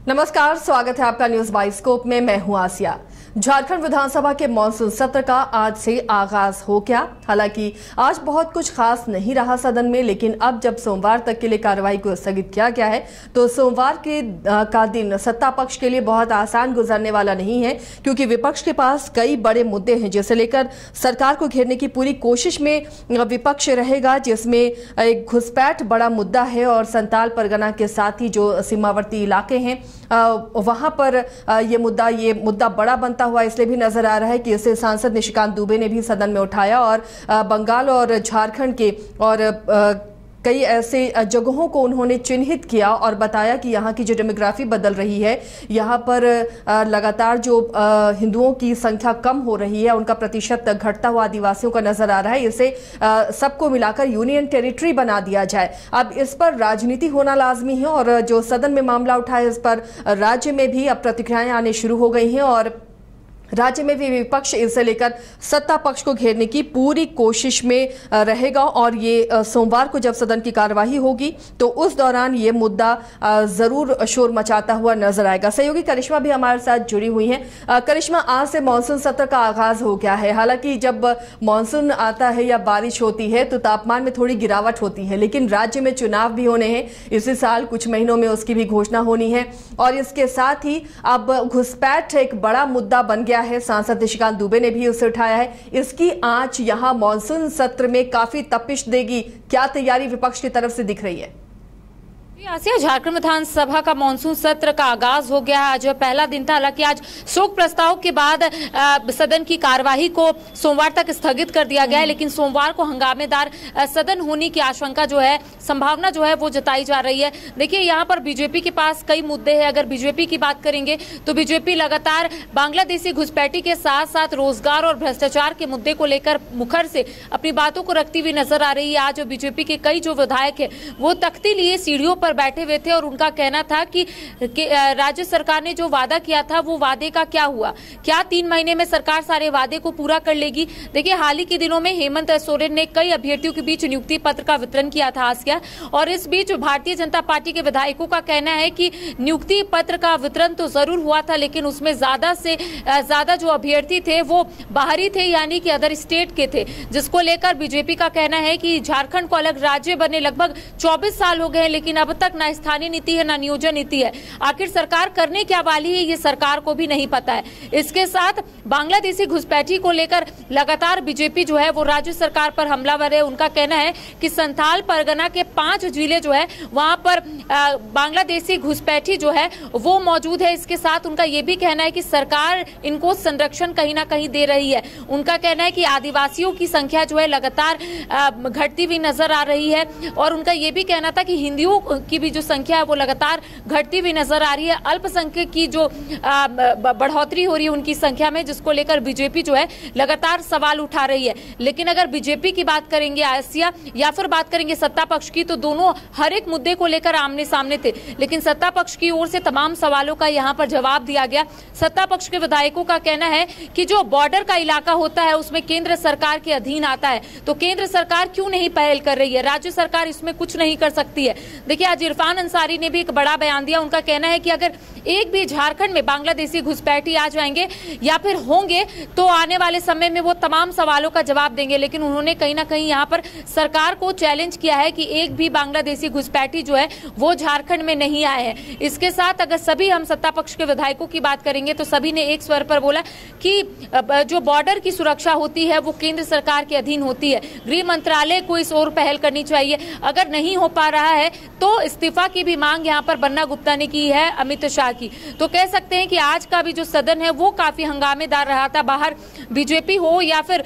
नमस्कार, स्वागत है आपका न्यूज बाइस्कोप में। मैं हूं आसिया। झारखंड विधानसभा के मॉनसून सत्र का आज से आगाज हो गया। हालांकि आज बहुत कुछ खास नहीं रहा सदन में, लेकिन अब जब सोमवार तक के लिए कार्रवाई को स्थगित किया गया है तो सोमवार का दिन सत्ता पक्ष के लिए बहुत आसान गुजरने वाला नहीं है, क्योंकि विपक्ष के पास कई बड़े मुद्दे हैं जिसे लेकर सरकार को घेरने की पूरी कोशिश में विपक्ष रहेगा, जिसमें एक घुसपैठ बड़ा मुद्दा है और संताल परगना के साथ ही जो सीमावर्ती इलाके हैं वहां पर ये मुद्दा बड़ा बनता हुआ इसलिए भी नजर आ रहा है कि इसे सांसद निशिकांत दुबे ने भी सदन में उठाया और बंगाल और झारखंड के और कई ऐसे जगहों को उन्होंने चिन्हित किया और बताया कि यहाँ की जो डेमोग्राफी बदल रही है, यहाँ पर लगातार जो हिंदुओं की संख्या कम हो रही है, उनका प्रतिशत घटता हुआ आदिवासियों का नजर आ रहा है, इसे सबको मिलाकर यूनियन टेरिटरी बना दिया जाए। अब इस पर राजनीति होना लाजमी है और जो सदन में मामला उठा है इस पर राज्य में भी अब प्रतिक्रियाएं आने शुरू हो गई हैं और राज्य में भी विपक्ष इसे लेकर सत्ता पक्ष को घेरने की पूरी कोशिश में रहेगा और ये सोमवार को जब सदन की कार्यवाही होगी तो उस दौरान ये मुद्दा जरूर शोर मचाता हुआ नजर आएगा। सहयोगी करिश्मा भी हमारे साथ जुड़ी हुई हैं। करिश्मा, आज से मानसून सत्र का आगाज हो गया है। हालांकि जब मानसून आता है या बारिश होती है तो तापमान में थोड़ी गिरावट होती है, लेकिन राज्य में चुनाव भी होने हैं इसी साल, कुछ महीनों में उसकी भी घोषणा होनी है और इसके साथ ही अब घुसपैठ एक बड़ा मुद्दा बन गया है। सांसद निशिकांत दुबे ने भी उसे उठाया है। इसकी आंच यहां मानसून सत्र में काफी तपिश देगी। क्या तैयारी विपक्ष की तरफ से दिख रही है? आसिया, झारखंड विधानसभा का मानसून सत्र का आगाज हो गया है। आज पहला दिन था। हालांकि आज शोक प्रस्ताव के बाद सदन की कार्यवाही को सोमवार तक स्थगित कर दिया गया है, लेकिन सोमवार को हंगामेदार सदन होने की आशंका जो है, संभावना जो है वो जताई जा रही है। देखिए, यहाँ पर बीजेपी के पास कई मुद्दे हैं। अगर बीजेपी की बात करेंगे तो बीजेपी लगातार बांग्लादेशी घुसपैठी के साथ साथ रोजगार और भ्रष्टाचार के मुद्दे को लेकर मुखर से अपनी बातों को रखती हुई नजर आ रही है। आज बीजेपी के कई जो विधायक है वो तख्ती लिए सीढ़ियों पर बैठे हुए थे और उनका कहना था कि राज्य सरकार ने जो वादा किया था वो वादे का क्या हुआ, क्या 3 महीने में सरकार सारे वादे को पूरा कर लेगी। देखिए, हाल ही के दिनों में हेमंत सोरेन ने कई अभ्यर्थियों के बीच नियुक्ति पत्र का वितरण किया था आसिया, और इस बीच भारतीय जनता पार्टी के विधायकों का कहना है कि नियुक्ति पत्र का वितरण तो जरूर हुआ था, लेकिन उसमें ज्यादा से ज्यादा जो अभ्यर्थी थे वो बाहरी थे, यानी कि अदर स्टेट के थे, जिसको लेकर बीजेपी का कहना है कि झारखंड को अलग राज्य बने लगभग 24 साल हो गए, लेकिन अब तक ना स्थानीय नीति है ना नियोजन नीति है। आखिर सरकार करने क्या वाली है ये सरकार को भी नहीं पता है। इसके साथ बांग्लादेशी घुसपैठी को लेकर लगातार बीजेपी जो है वो राज्य सरकार पर हमलावर है। उनका कहना है कि संथाल परगना के 5 जिले जो है वहां पर बांग्लादेशी घुसपैठी जो है वो मौजूद है। इसके साथ उनका ये भी कहना है कि सरकार इनको संरक्षण कहीं ना कहीं दे रही है। उनका कहना है कि आदिवासियों की संख्या जो है लगातार घटती हुई नजर आ रही है और उनका ये भी कहना था कि हिंदुओं की भी जो संख्या है वो लगातार घटती हुई नजर आ रही है। अल्पसंख्यक की जो बढ़ोतरी हो रही है उनकी संख्या में, जिसको लेकर बीजेपी जो है लगातार सवाल उठा रही है। लेकिन अगर बीजेपी की बात करेंगे आसिया या फिर बात करेंगे सत्ता पक्ष की, तो दोनों हर एक मुद्दे को लेकर आमने सामने थे, लेकिन सत्ता पक्ष की ओर से तमाम सवालों का यहाँ पर जवाब दिया गया। सत्ता पक्ष के विधायकों का कहना है कि जो बॉर्डर का इलाका होता है उसमें केंद्र सरकार के अधीन आता है, तो केंद्र सरकार क्यों नहीं पहल कर रही है, राज्य सरकार इसमें कुछ नहीं कर सकती है। देखिए, आज इरफान अंसारी ने भी एक बड़ा बयान दिया। उनका कहना है कि अगर एक भी झारखंड में बांग्लादेशी घुसपैठी आ जाएंगे या फिर होंगे तो आने वाले समय में वो तमाम सवालों का जवाब देंगे। लेकिन उन्होंने कहीं ना कहीं यहाँ पर सरकार को चैलेंज किया है कि एक भी बांग्लादेशी घुसपैठी जो है वो झारखंड में नहीं आए हैं। इसके साथ अगर सभी हम सत्ता पक्ष के विधायकों की बात करेंगे तो सभी ने एक स्वर पर बोला कि जो बॉर्डर की सुरक्षा होती है वो केंद्र सरकार के अधीन होती है, गृह मंत्रालय को इस ओर पहल करनी चाहिए। अगर नहीं हो पा रहा है तो इस्तीफा की भी मांग यहाँ पर बन्ना गुप्ता ने की है, अमित शाह की। तो कह सकते हैं कि आज का भी जो सदन है वो काफी हंगामेदार रहा था। बाहर बीजेपी हो या फिर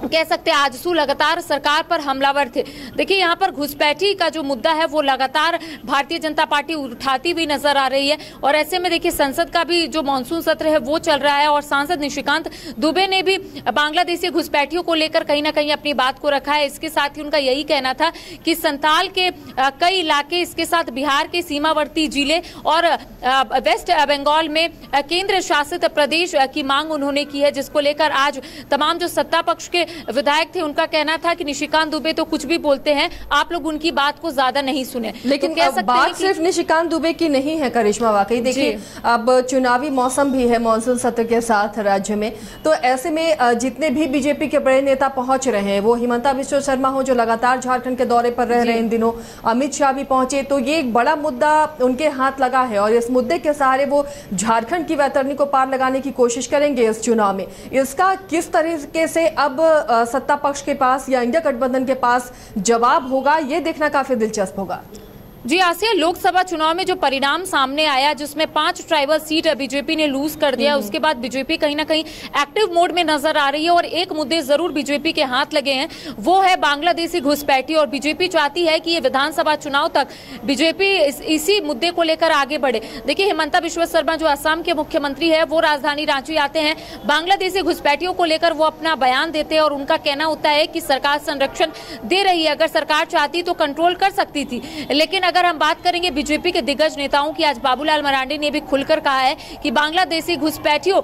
कह सकते हैं आजसू लगातार सरकार पर हमलावर थे। देखिए, यहाँ पर घुसपैठी का जो मुद्दा है वो लगातार भारतीय जनता पार्टी उठाती हुई नजर आ रही है और ऐसे में देखिए संसद का भी जो मानसून सत्र है वो चल रहा है और सांसद निशिकांत दुबे ने भी बांग्लादेशी घुसपैठियों को लेकर कहीं ना कहीं अपनी बात को रखा है। इसके साथ ही उनका यही कहना था कि संथाल के कई इलाके, इसके साथ बिहार के सीमावर्ती जिले और वेस्ट बंगाल में केंद्र शासित प्रदेश की मांग उन्होंने की है, जिसको लेकर आज तमाम जो सत्ता पक्ष के विधायक थे, उनका कहना था कि निशिकांत दुबे तो कुछ भी बोलते हैं, आप लोग उनकी बात को ज्यादा नहीं सुने। लेकिन तो बात सिर्फ निशिकांत दुबे की नहीं है करिश्मा, वाकई देखिए अब चुनावी मौसम भी है मानसून सत्र के साथ राज्य में, तो ऐसे में जितने भी बीजेपी के बड़े नेता पहुंच रहे हैं, वो हिमंता बिश्व शर्मा हो जो लगातार झारखंड के दौरे पर रह रहे हैं इन दिनों, अमित शाह भी पहुंचे, तो ये एक बड़ा मुद्दा उनके हाथ लगा है और इस मुद्दे के सहारे वो झारखंड की वैतरणी को पार लगाने की कोशिश करेंगे इस चुनाव में। इसका किस तरीके से अब सत्ता पक्ष के पास या इंडिया गठबंधन के पास जवाब होगा, ये देखना काफी दिलचस्प होगा। जी आसिया, लोकसभा चुनाव में जो परिणाम सामने आया, जिसमें 5 ट्राइबल सीट बीजेपी ने लूज कर दिया, उसके बाद बीजेपी कहीं ना कहीं एक्टिव मोड में नजर आ रही है और एक मुद्दे जरूर बीजेपी के हाथ लगे हैं, वो है बांग्लादेशी घुसपैठी। और बीजेपी चाहती है कि ये विधानसभा चुनाव तक बीजेपी इसी मुद्दे को लेकर आगे बढ़े। देखिए हिमंता बिश्व शर्मा जो असम के मुख्यमंत्री है, वो राजधानी रांची आते हैं, बांग्लादेशी घुसपैठियों को लेकर वो अपना बयान देते हैं और उनका कहना होता है कि सरकार संरक्षण दे रही है, अगर सरकार चाहती तो कंट्रोल कर सकती थी। लेकिन अगर हम बात करेंगे बीजेपी के दिग्गज नेताओं की, आज बाबूलाल मरांडी ने भी खुलकर कहा है कि बांग्लादेशी घुसपैठियों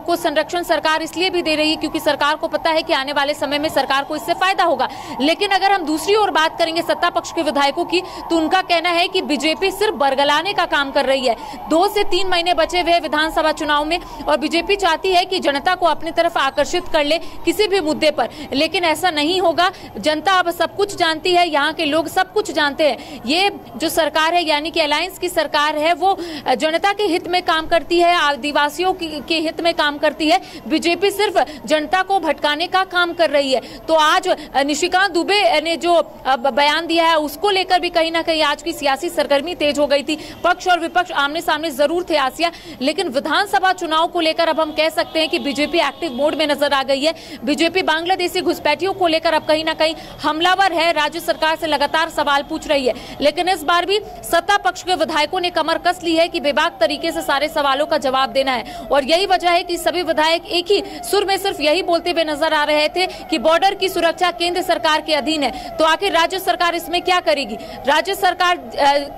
को संरक्षण सरकार इसलिए भी दे रही है क्योंकि सरकार को पता है कि आने वाले समय में सरकार को इससे फायदा होगा। लेकिन अगर हम दूसरी ओर बात करेंगे सत्ता पक्ष के विधायकों की, तो उनका कहना है कि बीजेपी सिर्फ बरगलाने का काम कर रही है। 2 से 3 महीने बचे हुए विधानसभा चुनाव में और बीजेपी चाहती है कि जनता को अपनी तरफ आकर्षित कर ले किसी भी मुद्दे पर, लेकिन ऐसा नहीं होगा। जनता अब सब कुछ जानती है, यहाँ के लोग सब कुछ जानते हैं। ये जो सरकार है यानी कि अलायंस की सरकार है, वो जनता के हित में काम करती है, आदिवासियों के हित में काम करती है। बीजेपी सिर्फ जनता को भटकाने का काम कर रही है। तो आज निशिकांत दुबे ने जो बयान दिया है, उसको लेकर भी कहीं ना कहीं आज की सियासी सरगर्मी तेज हो गई थी। पक्ष और विपक्ष आमने सामने जरूर थे आसिया, लेकिन विधानसभा चुनाव को लेकर अब हम कह सकते हैं कि बीजेपी एक्टिव मोड में नजर आ गई है। बीजेपी बांग्लादेशी घुसपैठियों को लेकर अब कहीं ना कहीं हमलावर है, राज्य सरकार से लगातार सवाल पूछ रही है। लेकिन इस बार भी सत्ता पक्ष के विधायकों ने कमर कस ली है कि बेबाक तरीके से सारे सवालों का जवाब देना है और यही वजह है कि सभी विधायक एक ही सुर में सिर्फ यही बोलते हुए नजर आ रहे थे कि बॉर्डर की सुरक्षा केंद्र सरकार के अधीन है। तो आखिर राज्य सरकार इसमें क्या करेगी? राज्य सरकार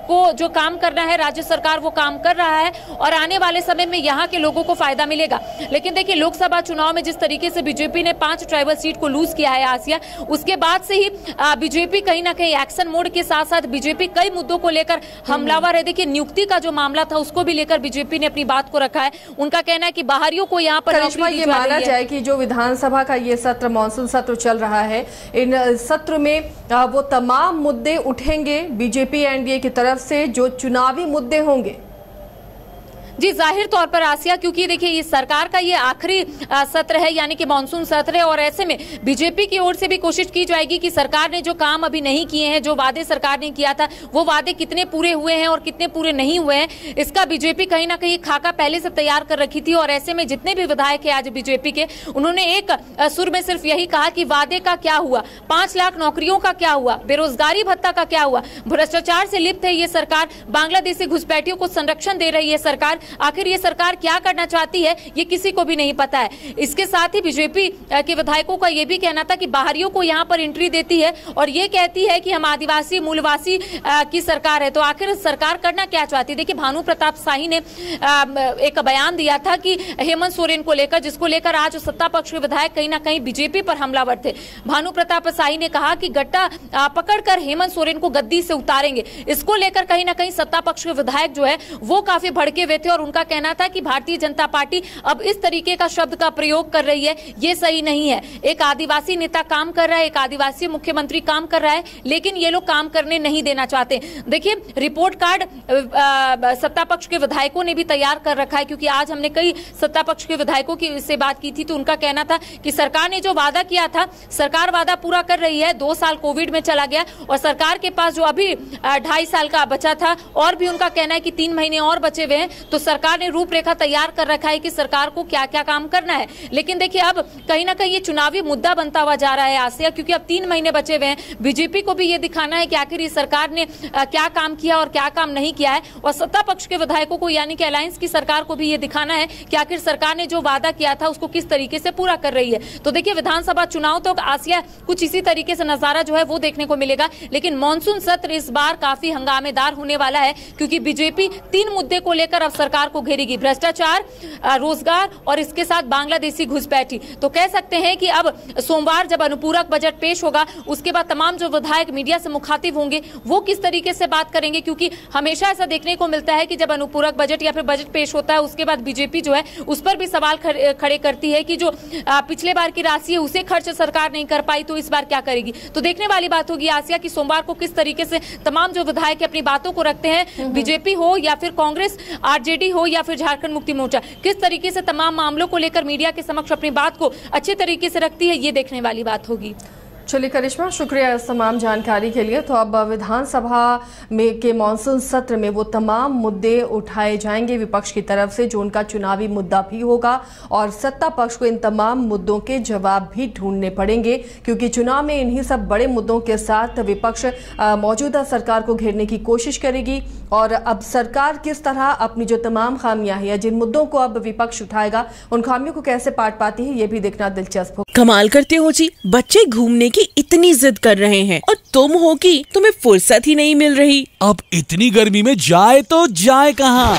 को जो काम करना है, राज्य सरकार वो काम कर रहा है और आने वाले समय में यहाँ के लोगों को फायदा मिलेगा। लेकिन देखिए लोकसभा चुनाव में जिस तरीके से बीजेपी ने 5 ट्राइबल सीट को लूज किया है आसिया, उसके बाद से ही बीजेपी कहीं ना कहीं एक्शन मोड के साथ साथ बीजेपी कई मुद्दों को लेकर हमलावर है। देखिए नियुक्ति का जो मामला था उसको भी लेकर बीजेपी ने अपनी बात को रखा है। उनका कहना है कि बाहरियों को यहाँ पर ये माना जाए कि जो विधानसभा का ये सत्र मानसून सत्र चल रहा है, इन सत्र में वो तमाम मुद्दे उठेंगे बीजेपी एनडीए की तरफ से जो चुनावी मुद्दे होंगे। जी जाहिर तौर पर आसिया, क्योंकि देखिए ये सरकार का ये आखिरी सत्र है यानी कि मानसून सत्र है और ऐसे में बीजेपी की ओर से भी कोशिश की जाएगी कि सरकार ने जो काम अभी नहीं किए हैं, जो वादे सरकार ने किया था, वो वादे कितने पूरे हुए हैं और कितने पूरे नहीं हुए हैं, इसका बीजेपी कहीं ना कहीं खाका पहले से तैयार कर रखी थी। और ऐसे में जितने भी विधायक है आज बीजेपी के, उन्होंने एक सुर में सिर्फ यही कहा कि वादे का क्या हुआ, 5 लाख नौकरियों का क्या हुआ, बेरोजगारी भत्ता का क्या हुआ, भ्रष्टाचार से लिप्त है ये सरकार, बांग्लादेशी घुसपैठियों को संरक्षण दे रही है सरकार। आखिर ये सरकार क्या करना चाहती है ये किसी को भी नहीं पता है। इसके साथ ही बीजेपी के विधायकों का ये भी कहना था कि बाहरियों को यहाँ पर एंट्री देती है और ये कहती है कि हम आदिवासी मूलवासी की सरकार है। तो आखिर सरकार करना क्या चाहती है? देखिए भानु प्रताप शाही ने एक बयान दिया था कि हेमंत सोरेन को लेकर, जिसको लेकर आज सत्ता पक्ष के विधायक कहीं ना कहीं बीजेपी पर हमलावर थे। भानु प्रताप शाही ने कहा कि गट्टा पकड़कर हेमंत सोरेन को गद्दी से उतारेंगे। इसको लेकर कहीं ना कहीं सत्ता पक्ष के विधायक जो है वो काफी भड़के हुए थे और उनका कहना था कि भारतीय जनता पार्टी अब इस तरीके का शब्द का प्रयोग कर रही है, ये सही नहीं है। एक आदिवासी नेता काम कर रहा है, एक आदिवासी मुख्यमंत्री काम कर रहा है, लेकिन ये लोग काम करने नहीं देना चाहते। देखिए रिपोर्ट कार्ड सत्ता पक्ष के विधायकों ने भी तैयार कर रखा है, क्योंकि आज हमने कई सत्ता पक्ष के विधायकों की से बात की थी, तो उनका कहना था कि सरकार ने जो वादा किया था, सरकार वादा पूरा कर रही है। 2 साल कोविड में चला गया और सरकार के पास जो अभी 2.5 साल का बचा था और भी उनका कहना है कि 3 महीने और बचे हुए हैं, तो सरकार ने रूपरेखा तैयार कर रखा है कि सरकार को क्या क्या काम करना है। लेकिन देखिए अब कहीं ना कहीं ये चुनावी मुद्दा बनता हुआ जा रहा है आसिया, क्योंकि अब 3 महीने बचे हुए हैं। बीजेपी को भी ये दिखाना है कि आखिर ये सरकार ने क्या काम किया और क्या काम नहीं किया है, और सत्ता पक्ष के विधायकों को यानी कि अलायंस की सरकार को भी ये दिखाना है कि आखिर सरकार ने जो वादा किया था उसको किस तरीके से पूरा कर रही है। तो देखिए विधानसभा चुनाव तो आसिया कुछ इसी तरीके से नजारा जो है वो देखने को मिलेगा। लेकिन मानसून सत्र इस बार काफी हंगामेदार होने वाला है, क्योंकि बीजेपी 3 मुद्दे को लेकर अब सरकार को घेरेगी, भ्रष्टाचार, रोजगार और इसके साथ बांग्लादेशी घुसपैठी। तो कह सकते हैं कि अब सोमवार जब अनुपूरक बजट पेश होगा उसके बाद तमाम जो विधायक मीडिया से मुखातिब होंगे वो किस तरीके से बात करेंगे, क्योंकि हमेशा ऐसा देखने को मिलता है कि जब अनुपूरक बजट या फिर बजट पेश होता है उसके बाद बीजेपी जो है उस पर भी सवाल खड़े करती है कि जो पिछले बार की राशि है उसे खर्च सरकार नहीं कर पाई तो इस बार क्या करेगी। तो देखने वाली बात होगी आसिया कि सोमवार को किस तरीके से तमाम जो विधायक अपनी बातों को रखते हैं, बीजेपी हो या फिर कांग्रेस, आरजेडी हो या फिर झारखंड मुक्ति मोर्चा, किस तरीके से तमाम मामलों को लेकर मीडिया के समक्ष अपनी बात को अच्छे तरीके से रखती है, ये देखने वाली बात होगी। चलिए करिश्मा, शुक्रिया इस तमाम जानकारी के लिए। तो अब विधानसभा में के मानसून सत्र में वो तमाम मुद्दे उठाए जाएंगे विपक्ष की तरफ से जो उनका चुनावी मुद्दा भी होगा, और सत्ता पक्ष को इन तमाम मुद्दों के जवाब भी ढूंढने पड़ेंगे, क्योंकि चुनाव में इन्हीं सब बड़े मुद्दों के साथ विपक्ष मौजूदा सरकार को घेरने की कोशिश करेगी। और अब सरकार किस तरह अपनी जो तमाम खामियां हैं या जिन मुद्दों को अब विपक्ष उठाएगा उन खामियों को कैसे पाट पाती है, ये भी देखना दिलचस्प हो। कमाल करते हो जी, बच्चे घूमने की इतनी जिद कर रहे हैं और तुम हो कि तुम्हें फुर्सत ही नहीं मिल रही। अब इतनी गर्मी में जाए तो जाए कहाँ?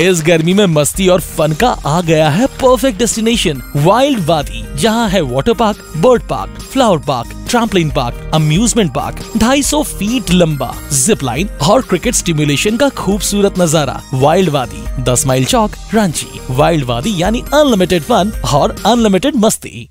इस गर्मी में मस्ती और फन का आ गया है परफेक्ट डेस्टिनेशन, वाइल्ड वादी, जहाँ है water park, bird park, flower park, trampoline park, amusement park, 250 feet लंबा, जिप लाइन और क्रिकेट स्टिमुलेशन का खूबसूरत नजारा। वाइल्ड वादी, 10 माइल चौक, रांची। वाइल्ड वादी यानी अनलिमिटेड फन और अनलिमिटेड मस्ती।